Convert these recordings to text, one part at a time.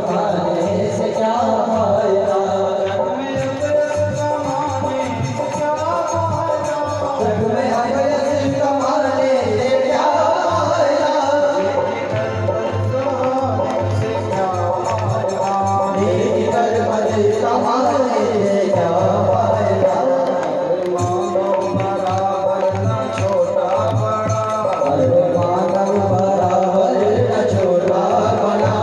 कमाने से क्या फायदा, जग में अभयस कमाने से क्या फायदा, नेकी कर बल कमाने से क्या फायदा, मानव बराबर न छोटा बड़ा,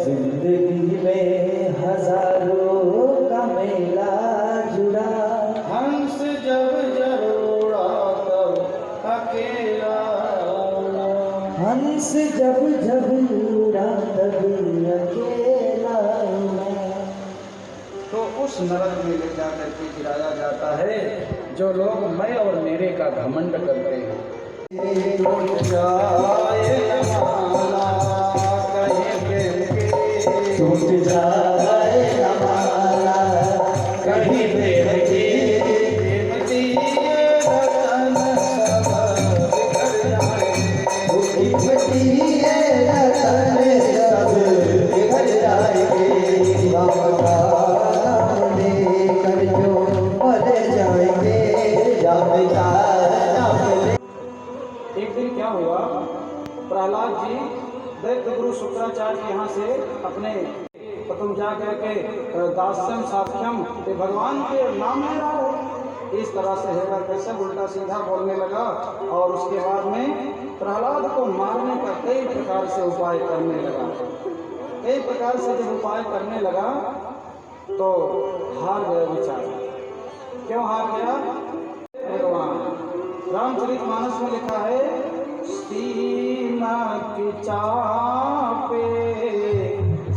जिंदगी में हजारों का मेला जुड़ा, हंस जब जरोड़ा तब अकेला हंस जब जब उड़ा तब अकेला मैं। तो उस नरक में ले जाकर के गिराया जाता है जो लोग मैं और मेरे का घमंड करते हैं। टूट जाए माला कहीं के, टूट जाए हमारा कहीं पेड़ की, कीमती ये रतन सब बिखर जाए। कीमती ये रतन सब बिखर जाएंगे, राम का नाम लेकर जो मर जाएंगे, या पिता या पिता। एक दिन क्या हुआ, प्रहलाद जी दैत्य गुरु शुक्राचार्य यहाँ से अपने तो तुम जा करके दास्यम साख्यम ये भगवान के नाम ले रहा हो, इस तरह से हिरण्यकश्यप उल्टा सीधा बोलने लगा। और उसके बाद में प्रहलाद को मारने का कई प्रकार से उपाय करने लगा। कई प्रकार से जब उपाय करने लगा तो हार गया बेचारा। क्यों हार गया? भगवान रामचरितमानस में लिखा है, सीमा की चापे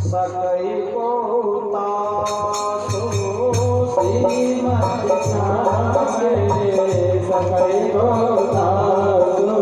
सकई को तासो, सीमा की चापे सकई को तासो,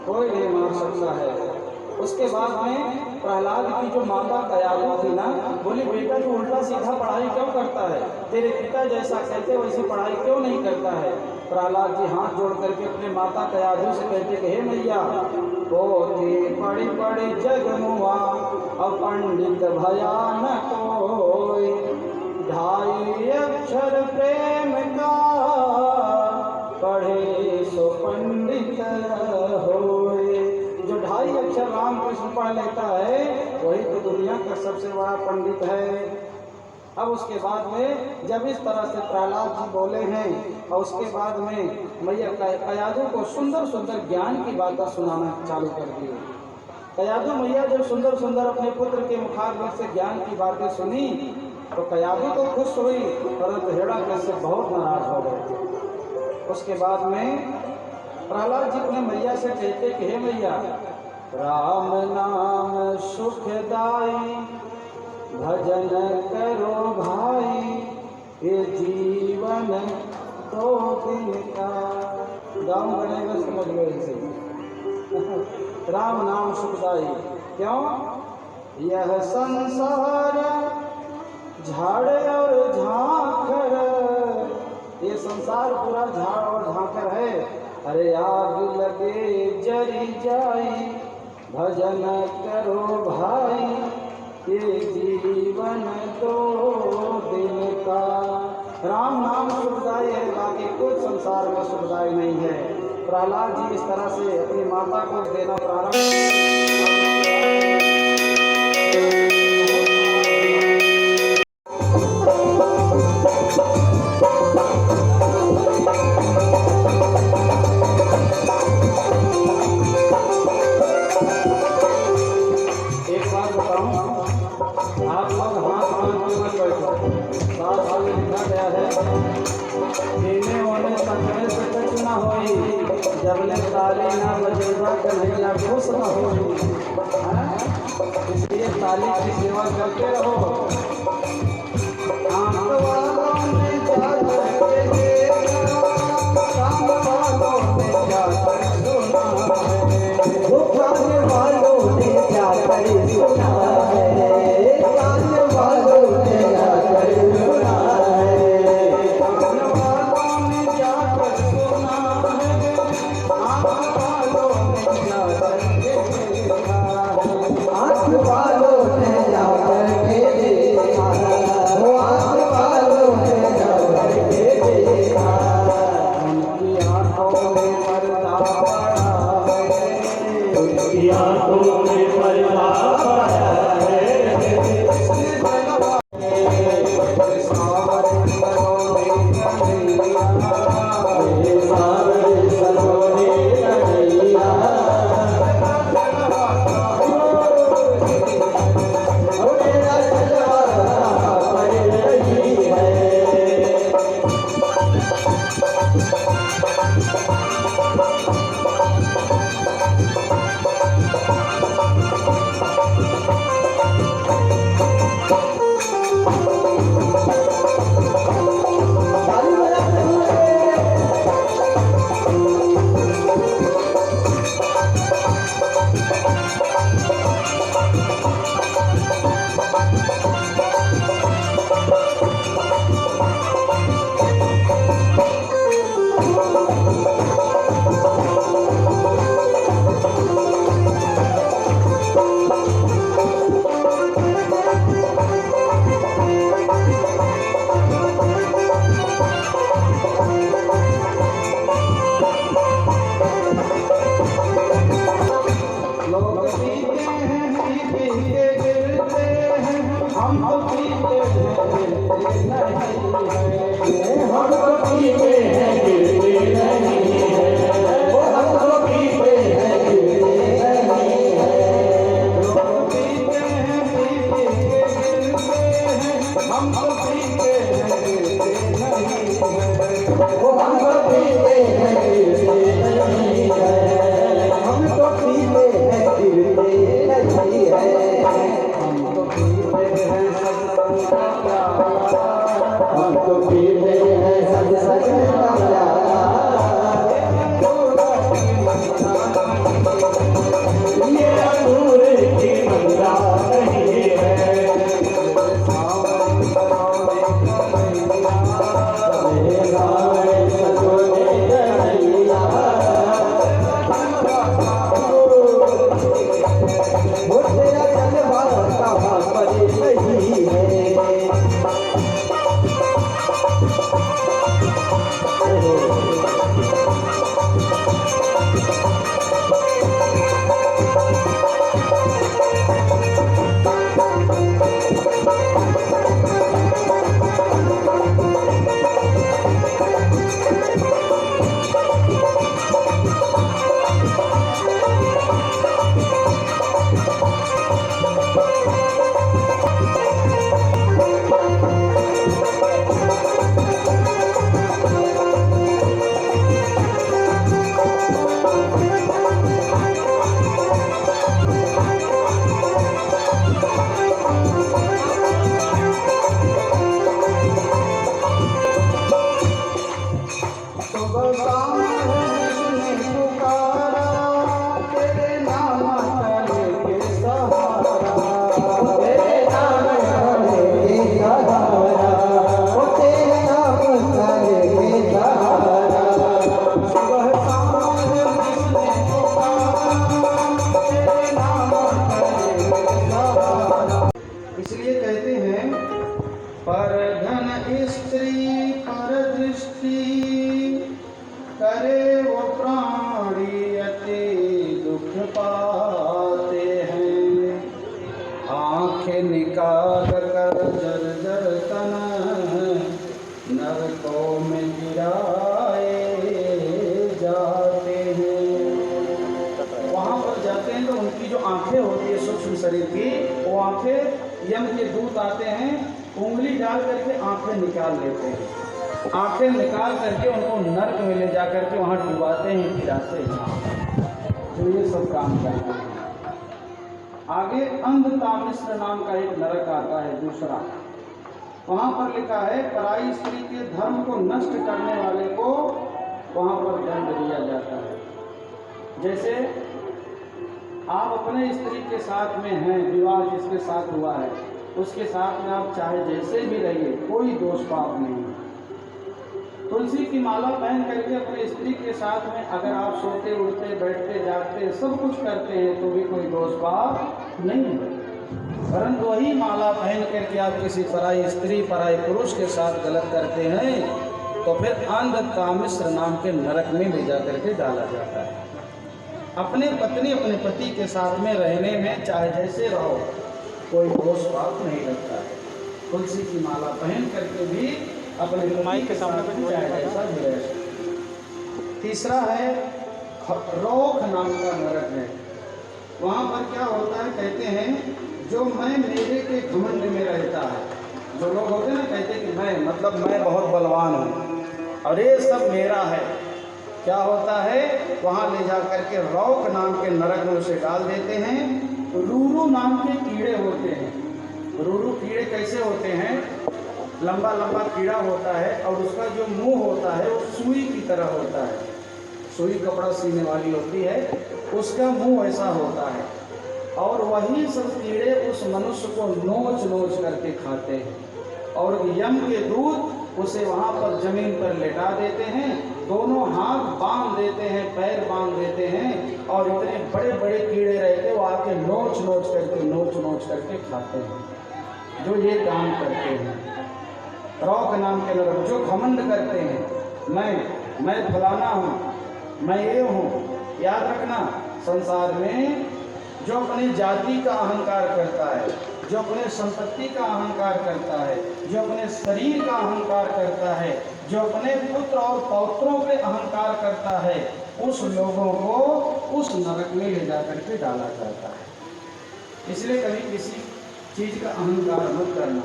कोई नहीं मार सकता है। उसके बाद में प्रहलाद की जो माता दयालु थी ना, बोली बेटा तू उल्टा सीधा पढ़ाई क्यों करता है, तेरे पिता जैसा कहते वैसी पढ़ाई क्यों नहीं करता है। प्रहलाद जी हाथ जोड़ करके अपने माता दयालु से कहते कि हे मैया, पोथी पढ़ी पढ़ी जगमुआ और पंडित भयानक कोई, ढाई अक्षर प्रेम का पढ़े सो पंडित होए। जो 2.5 अक्षर राम कृष्ण पढ़ लेता है वही तो दुनिया का सबसे बड़ा पंडित है। अब उसके बाद में जब इस तरह से प्रहलाद जी बोले हैं और उसके बाद में मैया कयाधु को सुंदर सुंदर ज्ञान की बातें सुनाना चालू कर दी। कयाधु मैया जब सुंदर सुंदर अपने पुत्र के मुखारबिंद से ज्ञान की बातें सुनी तो कयाधु तो खुश हुई, परंतु हिरण्यकश्यप बहुत नाराज हो गए। उसके बाद में प्रहलाद जी अपने मैया से कहते कि हे मैया, राम नाम सुखदाई भजन करो भाई, ये जीवन तो दिन का। गाँव बनेगा समझ लो इसे। राम नाम सुखदाई क्यों? यह संसार झाड़ और झांखर, ये संसार पूरा झाड़ और झांखर है। अरे आग लगे जरी जाई, भजन करो भाई ये जीवन दो दिन का। राम नाम सुखदायी है, बाकी कुछ संसार में सुखदायी नहीं है। प्रहलाद जी इस तरह से अपनी माता को देना प्रारंभ। एक बात बताऊं, आप लोग हाथ बांध के मत बैठो। शास्त्र में लिखा गया है, देने वाले सकले से कुछ न होई, जबले ताली ना बजेगा कन्हैया खुश न होई। हाँ? इसलिए ताली की सेवा करते रहो। आंख वालों ने जाकर देखा, कान वालों ने जाकर सुना है। कान वालों ने जाकर सुना है, कान वालों ने जाकर सुना है। कान वालों ने जाकर सुना है, आंख वालों ने जाकर देखा है। आँख वालों ने जाकर के देखा, वो आँख वालों ने जाकर के देखा। उनकी आंखों में पर्दा पड़ा है, उनकी आँखों में पर्दा पड़ा है। मेरे सावरे सलोने कन्हैया, ओ मेरा चलवा पड़ रही है। लोग पीते हैं, पी पी के गिरते हैं, हम तो पीते हैं, गिरते नहीं है। हम तो पीते हैं गिरते नहीं है, वो हम तो पीते हैं गिरते नहीं है। लोग पीते हैं, पी पी के गिरते हैं, हम तो पीते हैं, गिरते नहीं है। वो हम तो पीते हैं गिरते नहीं है, हम तो पीते हैं गिरते नहीं है। हम तो पीते हैं सत्संग का प्याला, हम तो आंखें निकाल कर जर्जर तन नरकों में गिराए जाते हैं। वहाँ पर जाते हैं तो उनकी जो आंखें होती है सूक्ष्म शरीर की, वो आंखें यम के दूत आते हैं, उंगली डाल करके आंखें निकाल लेते हैं। आंखें निकाल करके उनको नर्क में ले जा करके वहाँ डुबाते हैं, गिराते हैं। तो ये सब काम करते हैं। आगे अंधतामिश्र नाम का एक नरक आता है दूसरा। वहाँ पर लिखा है पराई स्त्री के धर्म को नष्ट करने वाले को वहाँ पर दंड दिया जाता है। जैसे आप अपने स्त्री के साथ में हैं, विवाह जिसके साथ हुआ है उसके साथ में आप चाहे जैसे भी रहिए, कोई दोष पाप नहीं है। तुलसी की माला पहन करके अपने स्त्री के साथ में अगर आप सोते उठते बैठते जागते सब कुछ करते हैं तो भी कोई दोष पाप नहीं है। परंतु वही माला पहन करके आप किसी पराई स्त्री पराई पुरुष के साथ गलत करते हैं तो फिर अंधतामिश्र नाम के नरक में ले जा करके डाला जाता है। अपने पत्नी अपने पति के साथ में रहने में चाहे जैसे रहो, कोई दोष पाप नहीं लगता है। तुलसी की माला पहन करके भी अपने माई के सामने चाहे जैसा भी रहे। तीसरा है रोख नाम का नरक है। वहाँ पर क्या होता है, कहते हैं जो मैं मेरे के घमंड में रहता है, जो लोग होते हैं ना कहते हैं कि मैं मतलब मैं बहुत बलवान हूँ और ये सब मेरा है, क्या होता है वहाँ ले जा करके रौक नाम के नरक में उसे डाल देते हैं। रूरू नाम के कीड़े होते हैं। रूरू कीड़े कैसे होते हैं, लंबा लंबा कीड़ा होता है और उसका जो मुंह होता है वो सुई की तरह होता है। सुई कपड़ा सीने वाली होती है, उसका मुंह ऐसा होता है और वही सब कीड़े उस मनुष्य को नोच नोच करके खाते हैं और यम के दूत उसे वहाँ पर जमीन पर लेटा देते हैं, दोनों हाथ बांध देते हैं, पैर बांध देते हैं और इतने बड़े बड़े कीड़े रहते वो आके नोच नोच करके खाते हैं। जो ये काम करते हैं रौक नाम के लोग, जो घमंड करते हैं मैं फलाना हूँ, मैं ये हूँ। याद रखना, संसार में जो अपनी जाति का अहंकार करता है, जो अपने संपत्ति का अहंकार करता है, जो अपने शरीर का अहंकार करता है, जो अपने पुत्र और पौत्रों पे अहंकार करता है, उस लोगों को उस नरक में ले जा करके डाला जाता है। इसलिए कभी किसी चीज का अहंकार मत करना।